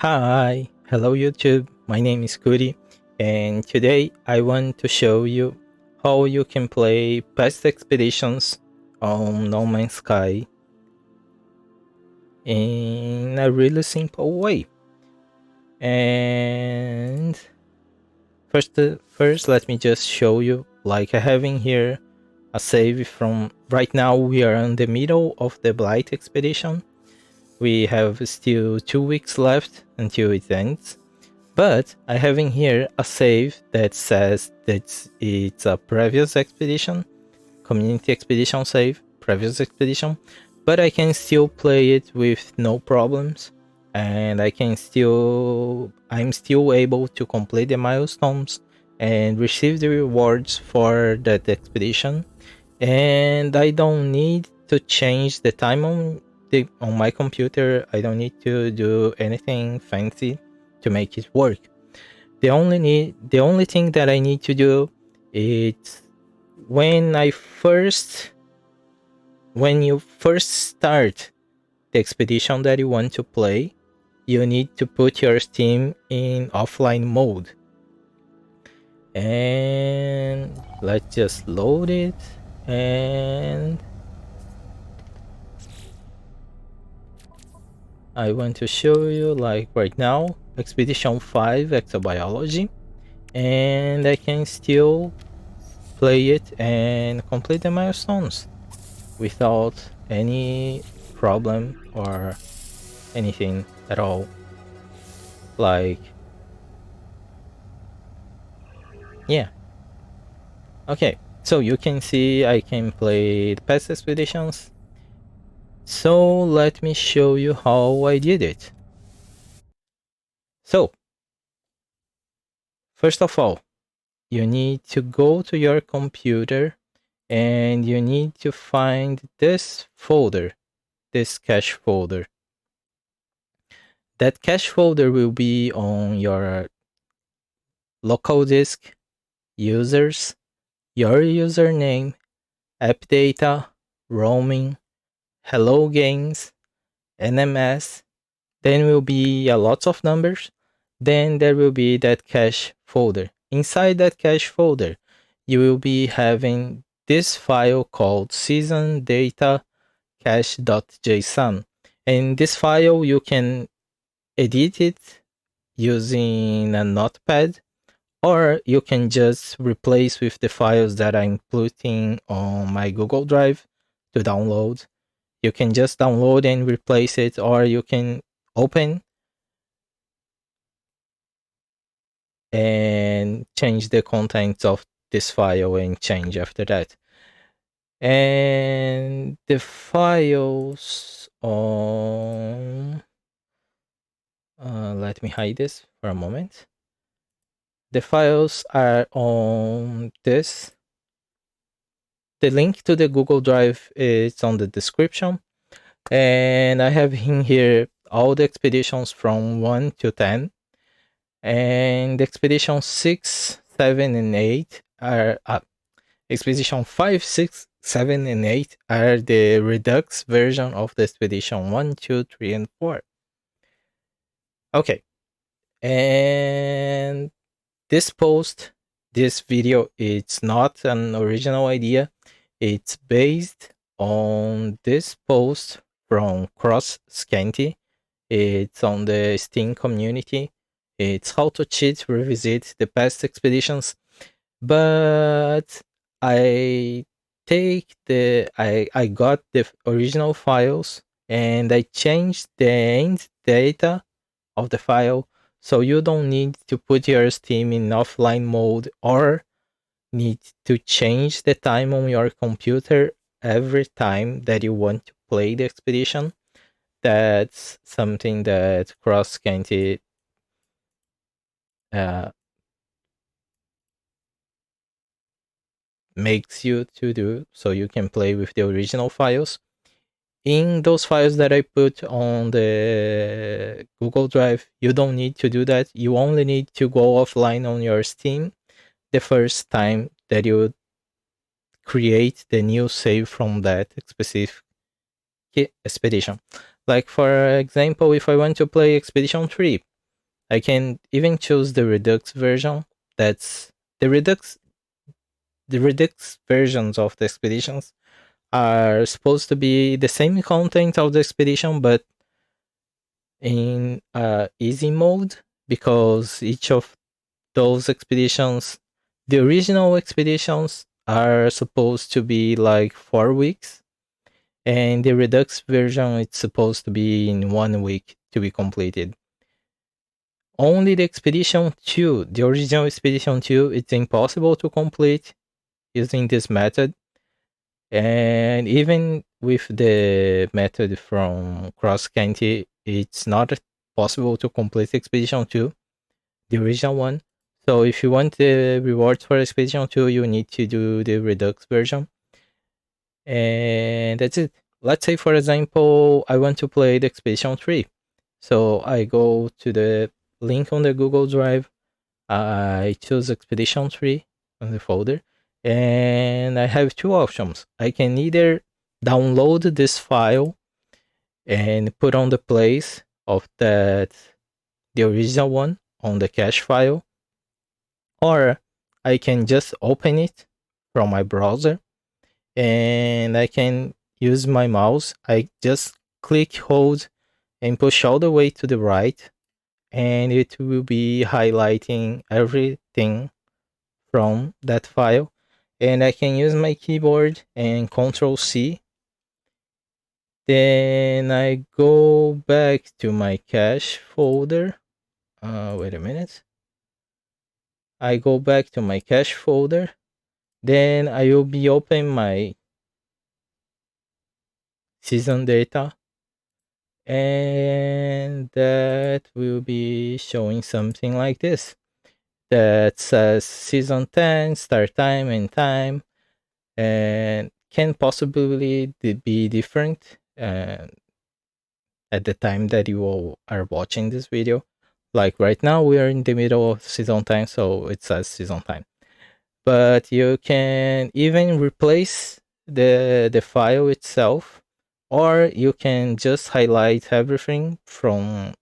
Hi, hello YouTube, my name is Kuri, and today I want to show you how you can play past expeditions on No Man's Sky in a really simple way. And first let me just show you, like I have in here a save from, right now we are in the middle of the Blight expedition. We have still 2 weeks left until it ends. But I have in here a save that says that it's a previous expedition, community expedition save, previous expedition, but I can still play it with no problems, and I'm still able to complete the milestones and receive the rewards for that expedition, and I don't need to change the time on my computer. I don't need to do anything fancy to make it work. The only thing that I need to do is when you first start the expedition that you want to play, you need to put your Steam in offline mode. And let's just load it, and I want to show you, like right now, Expedition 5 Exobiology, and I can still play it and complete the milestones without any problem or anything at all. Like, yeah. Okay, so you can see I can play the past expeditions. So let me show you how I did it. So, first of all, you need to go to your computer and you need to find this folder, this cache folder. That cache folder will be on your local disk, users, your username, app data, roaming, hello games, NMS. Then will be a lot of numbers. Then there will be that cache folder. Inside that cache folder, you will be having this file called season data cache.json. In this file, you can edit it using a notepad, or you can just replace with the files that I'm putting on my Google Drive to download. You can just download and replace it, or you can open and change the contents of this file and change after that. And the files on let me hide this for a moment. The files are on this. The link to the Google Drive is on the description, and I have in here all the expeditions from 1 to 10, and expedition 6, 7, and 8 are expedition 5, 6, 7, and 8 are the redux version of the expedition 1, 2, 3, and 4. Okay, and this video, it's not an original idea. It's based on this post from Cross Scanty. It's on the Steam community. It's how to cheat, revisit the past expeditions. But I I got the original files and I changed the end data of the file, so you don't need to put your Steam in offline mode or need to change the time on your computer every time that you want to play the expedition. That's something that Cross Scanty makes you to do, so you can play with the original files. In those files that I put on the Google Drive, you don't need to do that. You only need to go offline on your Steam the first time that you create the new save from that specific expedition. Like, for example, if I want to play Expedition 3, I can even choose the Redux version. That's the Redux. The Redux versions of the expeditions are supposed to be the same content of the expedition, but in easy mode, because each of those expeditions, the original expeditions, are supposed to be like 4 weeks, and the Redux version it's supposed to be in 1 week to be completed. Only the Expedition 2, the original Expedition 2, it's impossible to complete using this method. And even with the method from Cross Scanty, it's not possible to complete Expedition 2, the original one. So if you want the rewards for Expedition 2, you need to do the Redux version. And that's it. Let's say, for example, I want to play the Expedition 3. So I go to the link on the Google Drive. I choose Expedition 3 on the folder, and I have two options. I can either download this file and put on the place of the original one on the cache file, or I can just open it from my browser, and I can use my mouse. I just click, hold, and push all the way to the right, and it will be highlighting everything from that file. And I can use my keyboard and Control C. Then I go back to my cache folder. Wait a minute. I go back to my cache folder. Then I will be open my season data, and that will be showing something like this that says season 10, start time, and time, and can possibly be different at the time that you all are watching this video. Like right now, we are in the middle of season time, so it says season time. But you can even replace the file itself, or you can just highlight everything from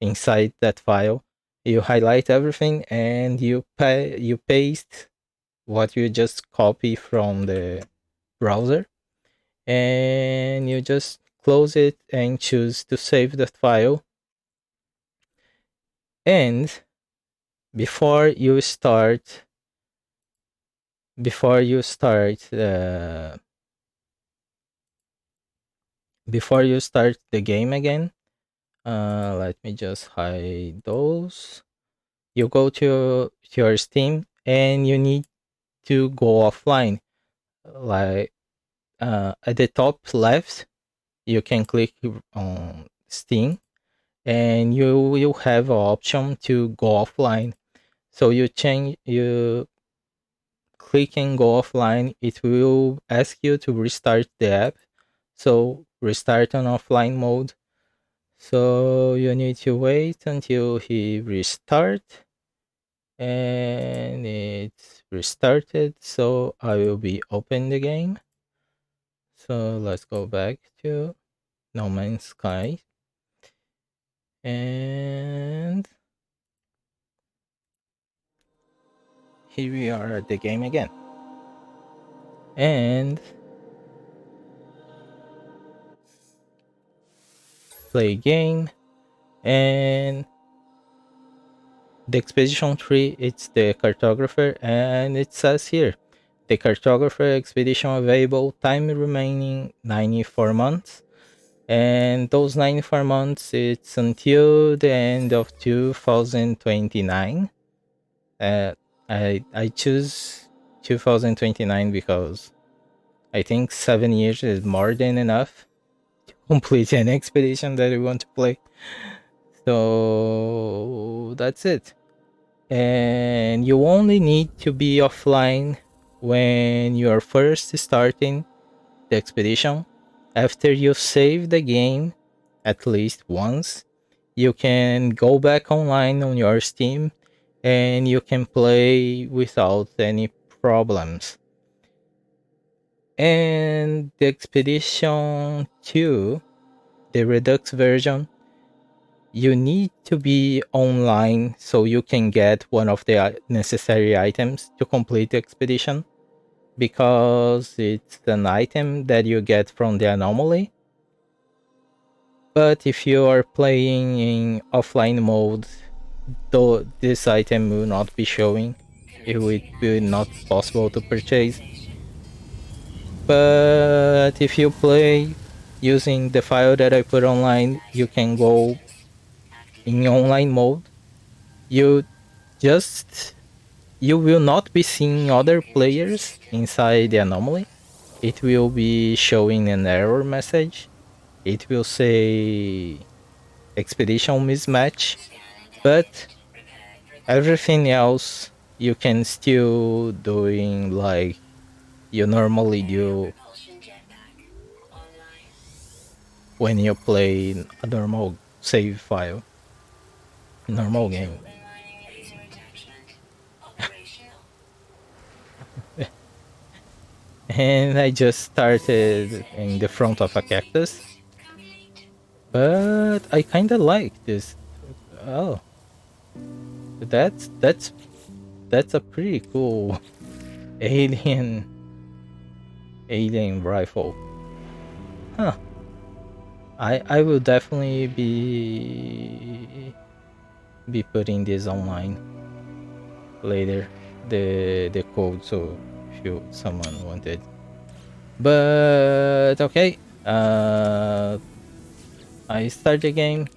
inside that file. You highlight everything and you paste what you just copy from the browser, and you just close it and choose to save that file. And before you start before you start before you start the game again, let me just hide those. You go to your Steam and you need to go offline. Like at the top left, you can click on Steam, and you will have an option to go offline. So you click and go offline. It will ask you to restart the app. So restart on offline mode. So you need to wait until he restart, and it's restarted. So I will be open the game. So let's go back to No Man's Sky, and here we are at the game again. And play game, and the Expedition 3, it's the cartographer, and it says here, the cartographer expedition available, time remaining 94 months. And those 94 months, it's until the end of 2029. I choose 2029 because I think 7 years is more than enough to complete an expedition that we want to play. So that's it. And you only need to be offline when you are first starting the expedition. After you save the game at least once, you can go back online on your Steam and you can play without any problems. And the Expedition 2, the Redux version, you need to be online so you can get one of the necessary items to complete the expedition, because it's an item that you get from the anomaly. But if you are playing in offline mode, though this item will not be showing, it will be not possible to purchase. But if you play using the file that I put online, you can go in online mode. You just you will not be seeing other players inside the anomaly. It will be showing an error message. It will say expedition mismatch, but everything else you can still doing like you normally do when you play a normal save file, normal game. And I just started in the front of a cactus, but I kind of like this. Oh, that's a pretty cool alien rifle. Huh. I will definitely be putting this online later, the code, so if someone wanted. But okay, I start the game.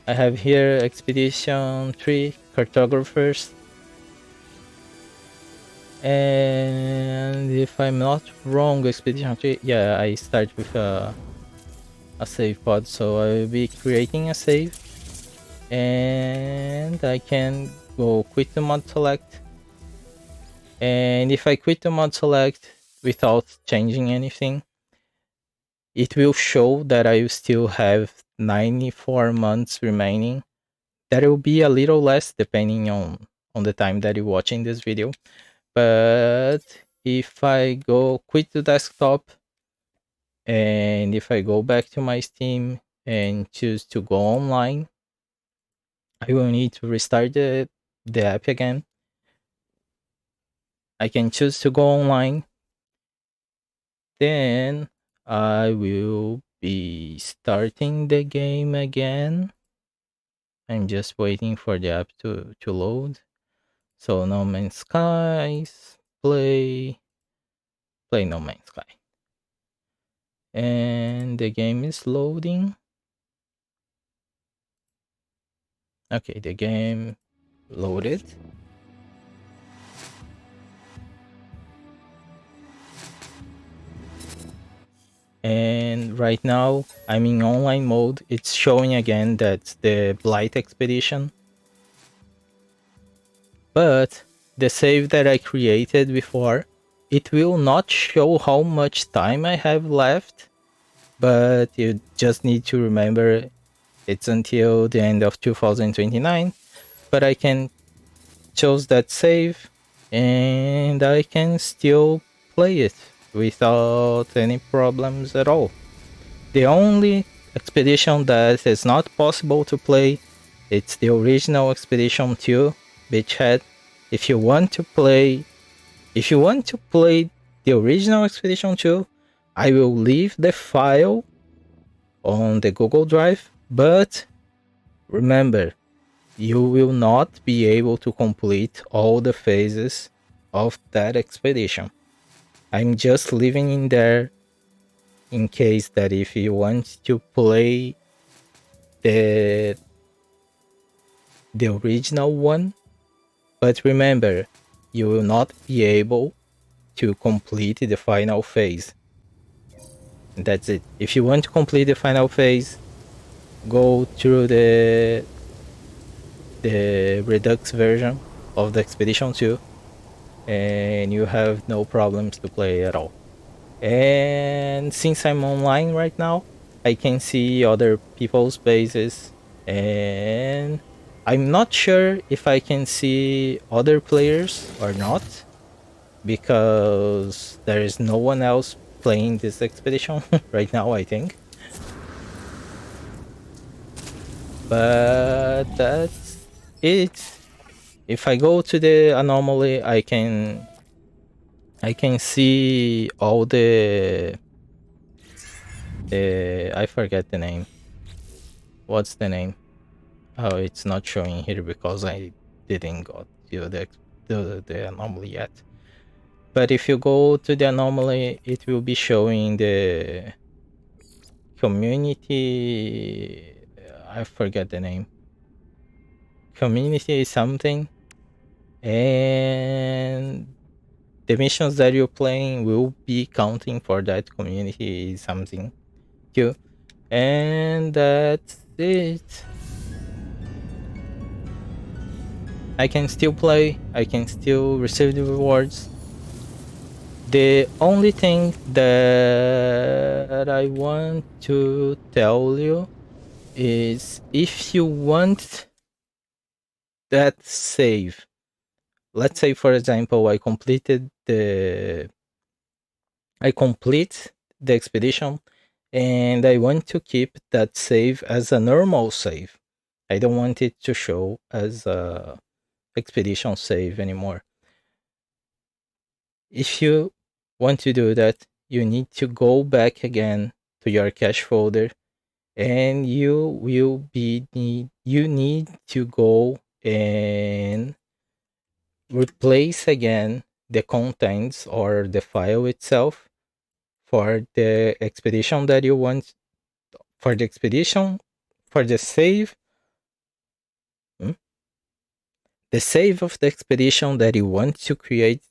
I have here expedition 3 cartographers, and if I'm not wrong, expedition 3, yeah, I start with a save pod, so I will be creating a save, and I can go quit the mod select, and if I quit the mod select without changing anything, it will show that I still have 94 months remaining. That will be a little less depending on the time that you're watching this video, but if I go quit the desktop and if I go back to my Steam and choose to go online, I will need to restart the app again. I can choose to go online, then I will be starting the game again. I'm just waiting for the app to load. So No Man's Skies, play No Man's Sky. And the game is loading. Okay, the game loaded. And right now I'm in online mode. It's showing again that the Blight expedition, but the save that I created before, it will not show how much time I have left, but you just need to remember it's until the end of 2029. But I can choose that save and I can still play it without any problems at all. The only expedition that is not possible to play, it's the original Expedition 2 Beachhead. If you want to play the original Expedition 2, I will leave the file on the Google Drive, but remember, you will not be able to complete all the phases of that expedition. I'm just leaving in there in case that if you want to play the original one, but remember, you will not be able to complete the final phase. And that's it. If you want to complete the final phase, go through the Redux version of the Expedition 2 and you have no problems to play at all. And since I'm online right now, I can see other people's bases, and I'm not sure if I can see other players or not, because there is no one else playing this expedition right now, I think. But that's it. If I go to the anomaly, I can see all the I forget the name. What's the name? Oh, it's not showing here because I didn't got to the anomaly yet. But if you go to the anomaly, it will be showing the community. I forget the name. Community something, and the missions that you're playing will be counting for that community something too. And that's it. I can still play, I can still receive the rewards. The only thing that I want to tell you is if you want that save, let's say for example I complete the expedition and I want to keep that save as a normal save. I don't want it to show as a expedition save anymore. If you want to do that, you need to go back again to your cache folder, and you need to go and replace again the contents or the file itself for the expedition that you want, for the expedition, for the save, the save of the expedition that you want to create,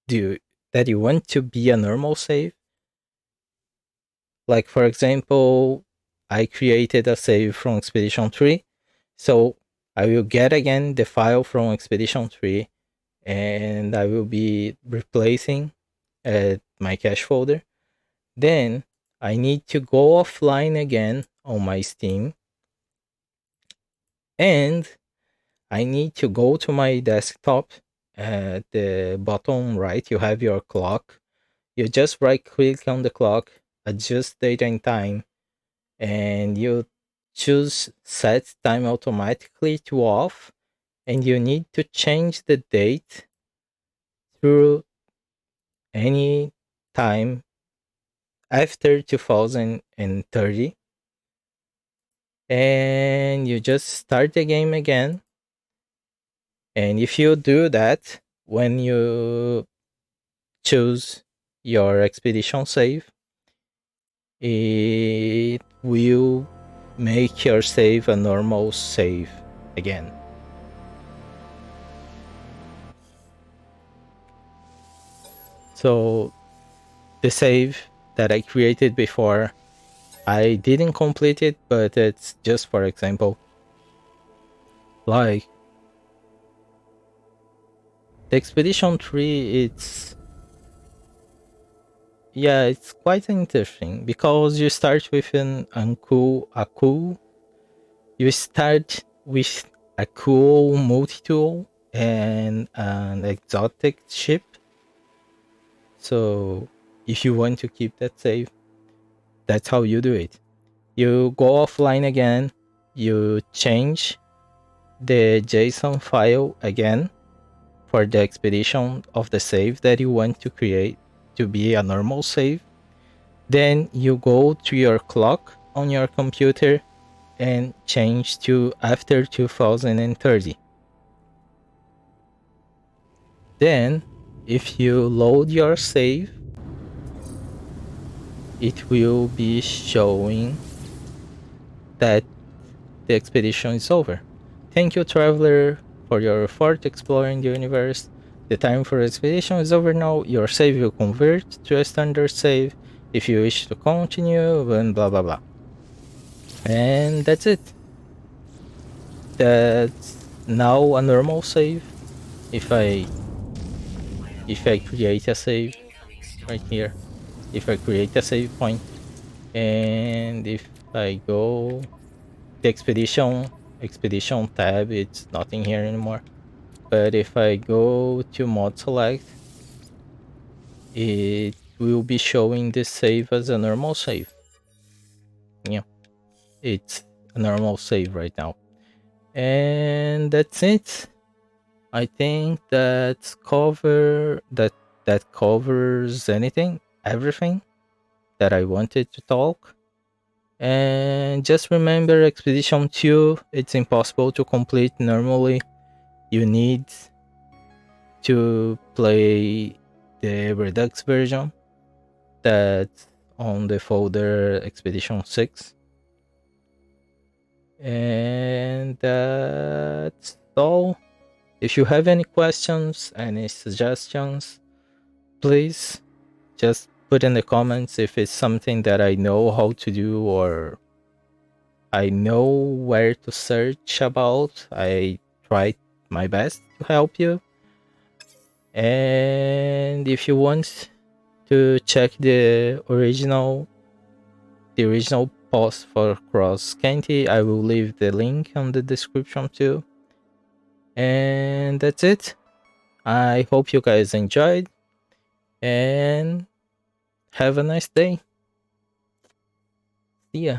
that you want to be a normal save. Like for example, I created a save from Expedition 3, so I will get again the file from Expedition 3 and I will be replacing my cache folder. Then I need to go offline again on my Steam, and I need to go to my desktop. At the bottom right, you have your clock. You just right click on the clock, adjust date and time, and you choose set time automatically to off, and you need to change the date through any time after 2030, and you just start the game again. And if you do that, when you choose your expedition save, it will make your save a normal save again. So the save that I created before, I didn't complete it, but it's just for example. Like the Expedition 3, it's quite interesting because you start with you start with a cool multi-tool and an exotic ship. So if you want to keep that save, that's how you do it. You go offline again, you change the JSON file again for the expedition of the save that you want to create to be a normal save. Then you go to your clock on your computer and change to after 2030. Then, if you load your save, it will be showing that the expedition is over. Thank you, traveler, for your effort exploring the universe. The time for expedition is over now. Your save will convert to a standard save if you wish to continue, and blah blah blah. And that's it. That's now a normal save. If I create a save right here, if I create a save point, and if I go the expedition tab, it's not in here anymore. But if I go to mod select, it will be showing this save as a normal save. Yeah, it's a normal save right now. And that's it. I think that covers everything that I wanted to talk. And just remember, Expedition 2, it's impossible to complete normally. You need to play the Redux version that's on the folder Expedition 6. And that's all. If you have any questions, any suggestions, please just put in the comments if it's something that I know how to do or I know where to search about. I tried my best to help you. And if you want to check the original post for Cross Scanty, I will leave the link on the description too. And that's it. I hope you guys enjoyed and have a nice day. See ya.